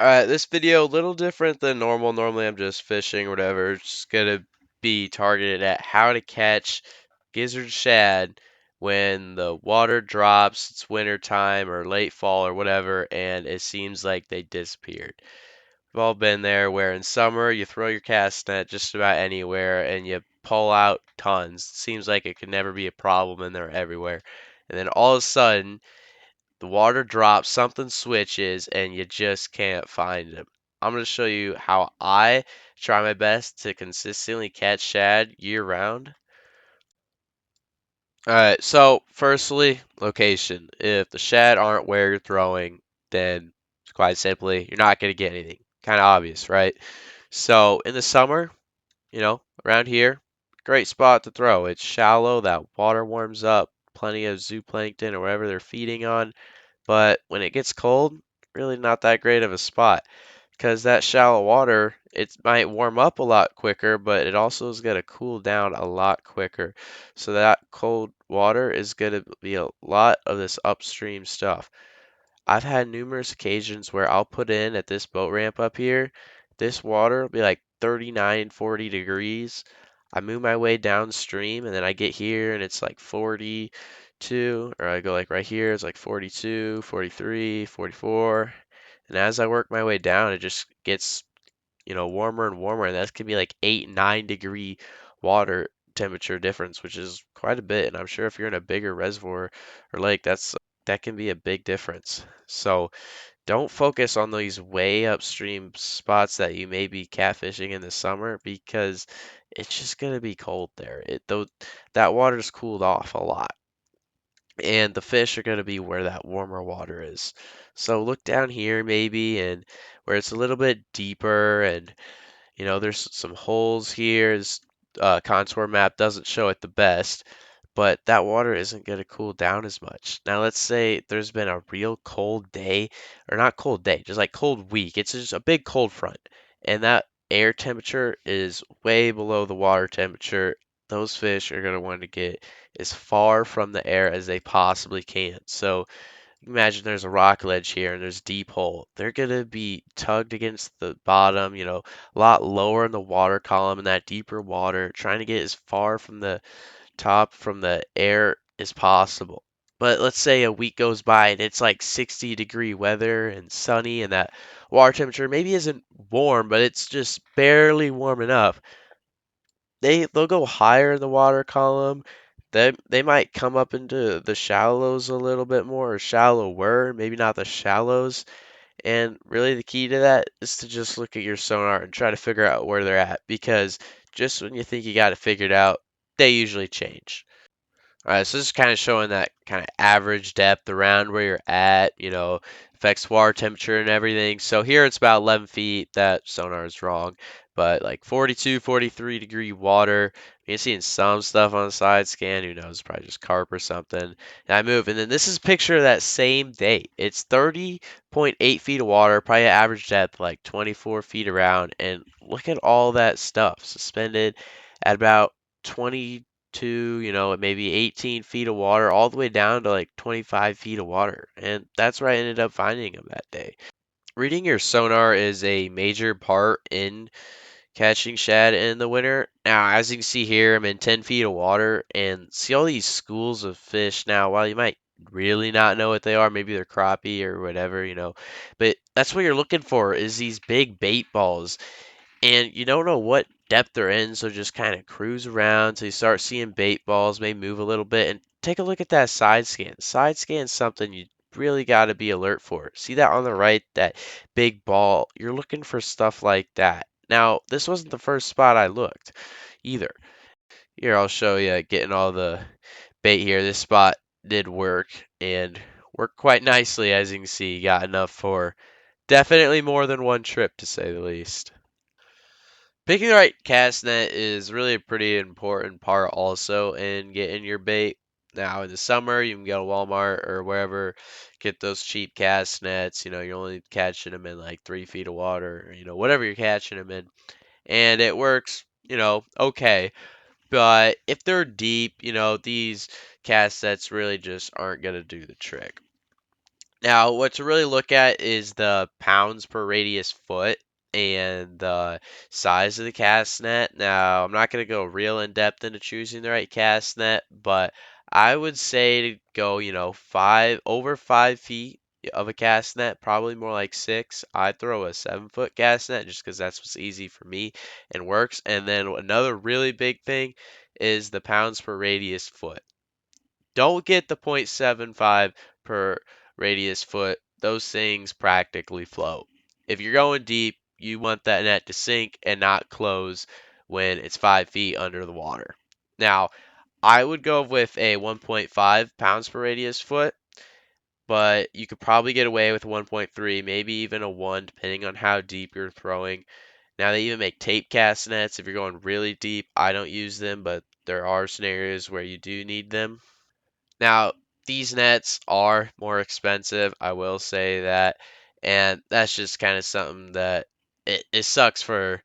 Alright, this video a little different than normal. Normally I'm just fishing or whatever. It's just gonna be targeted at how to catch gizzard shad when the water drops, it's winter time or late fall or whatever, and it seems like they disappeared. We've all been there where in summer you throw your cast net just about anywhere and you pull out tons. Seems like it could never be a problem and they're everywhere. And then all of a sudden the water drops, something switches, and you just can't find them. I'm going to show you how I try my best to consistently catch shad year round. Alright, so firstly, location. If the shad aren't where you're throwing, then quite simply, you're not going to get anything. Kind of obvious, right? So in the summer, around here, great spot to throw. It's shallow, that water warms up, plenty of zooplankton or whatever they're feeding on. But when it gets cold, really not that great of a spot because that shallow water, it might warm up a lot quicker, but it also is going to cool down a lot quicker. So that cold water is going to be a lot of this upstream stuff. I've had numerous occasions where I'll put in at this boat ramp up here, this water will be like 39, 40 degrees. I move my way downstream and then I get here and it's like 42, or I go like right here, it's like 42, 43, 44. And as I work my way down, it just gets, warmer and warmer. And that can be like 8, 9 degree water temperature difference, which is quite a bit. And I'm sure if you're in a bigger reservoir or lake, that can be a big difference. So don't focus on these way upstream spots that you may be catfishing in the summer because it's just gonna be cold there. Though that water's cooled off a lot, and the fish are gonna be where that warmer water is. So look down here maybe and where it's a little bit deeper and there's some holes here. This contour map doesn't show it the best, but that water isn't going to cool down as much. Now, let's say there's been a real cold day, or not cold day, just like cold week. It's just a big cold front, and that air temperature is way below the water temperature. Those fish are going to want to get as far from the air as they possibly can. So, imagine there's a rock ledge here and there's a deep hole. They're gonna be tugged against the bottom, a lot lower in the water column in that deeper water, trying to get as far from the top from the air as possible. But let's say a week goes by and it's like 60-degree weather and sunny and that water temperature maybe isn't warm, but it's just barely warm enough. They'll go higher in the water column. They might come up into the shallows a little bit more, or shallower, maybe not the shallows. And really the key to that is to just look at your sonar and try to figure out where they're at because just when you think you got it figured out, they usually change. All right, so this is kind of showing that kind of average depth around where you're at, affects water temperature and everything. So here it's about 11 feet. That sonar is wrong, but like 42, 43-degree water. You're seeing some stuff on the side scan. Who knows? Probably just carp or something. And I move, and then this is a picture of that same day. It's 30.8 feet of water, probably average depth like 24 feet around. And look at all that stuff suspended at about 22, maybe 18 feet of water, all the way down to like 25 feet of water. And that's where I ended up finding them that day. Reading your sonar is a major part in catching shad in the winter. Now, as you can see here, I'm in 10 feet of water and see all these schools of fish. Now, while you might really not know what they are, maybe they're crappie or whatever, but that's what you're looking for is these big bait balls and you don't know what depth they're in, so just kind of cruise around till you start seeing bait balls, may move a little bit, and take a look at that side scan. Side scan is something you really got to be alert for. See that on the right, that big ball? You're looking for stuff like that. Now, this wasn't the first spot I looked either. Here, I'll show you getting all the bait here. This spot did work and worked quite nicely, as you can see. Got enough for definitely more than one trip, to say the least. Picking the right cast net is really a pretty important part also in getting your bait. Now in the summer, you can go to Walmart or wherever, get those cheap cast nets. You're only catching them in like 3 feet of water, or, whatever you're catching them in, and it works, okay. But if they're deep, these cast nets really just aren't gonna do the trick. Now, what to really look at is the pounds per radius foot and the size of the cast net. Now, I'm not going to go real in depth into choosing the right cast net, but I would say to go, 5 over 5 feet of a cast net, probably more like 6. I'd throw a 7 foot cast net just because that's what's easy for me and works. And then another really big thing is the pounds per radius foot. Don't get the 0.75 per radius foot. Those things practically float. If you're going deep, you want that net to sink and not close when it's 5 feet under the water. Now, I would go with a 1.5 pounds per radius foot, but you could probably get away with 1.3, maybe even a 1, depending on how deep you're throwing. Now, they even make tape cast nets if you're going really deep. I don't use them, but there are scenarios where you do need them. Now, these nets are more expensive, I will say that, and that's just kind of something that it sucks for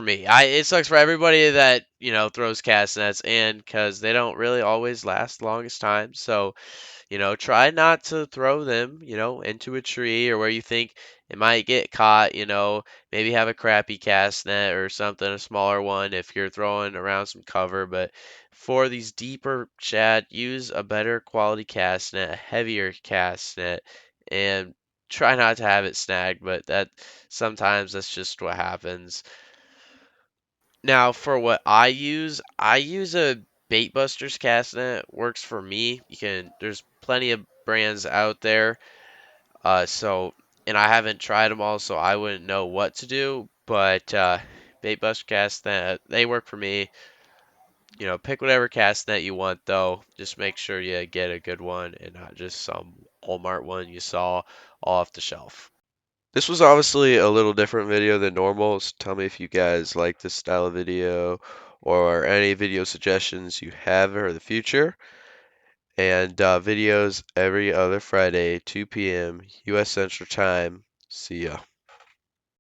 me. It sucks for everybody that, throws cast nets and because they don't really always last the longest time. So, try not to throw them, into a tree or where you think it might get caught, maybe have a crappy cast net or something, a smaller one if you're throwing around some cover. But for these deeper shad, use a better quality cast net, a heavier cast net, and try not to have it snagged, but that sometimes that's just what happens. Now, for what I use a Bait Busters cast net. Works for me. There's plenty of brands out there. And I haven't tried them all, so I wouldn't know what to do. But Bait Buster cast net, they work for me. Pick whatever cast net you want, though. Just make sure you get a good one and not just some Walmart one you saw off the shelf. This was obviously a little different video than normal, so tell me if you guys like this style of video or any video suggestions you have for the future. And videos every other Friday, 2 p.m. U.S. Central Time. See ya.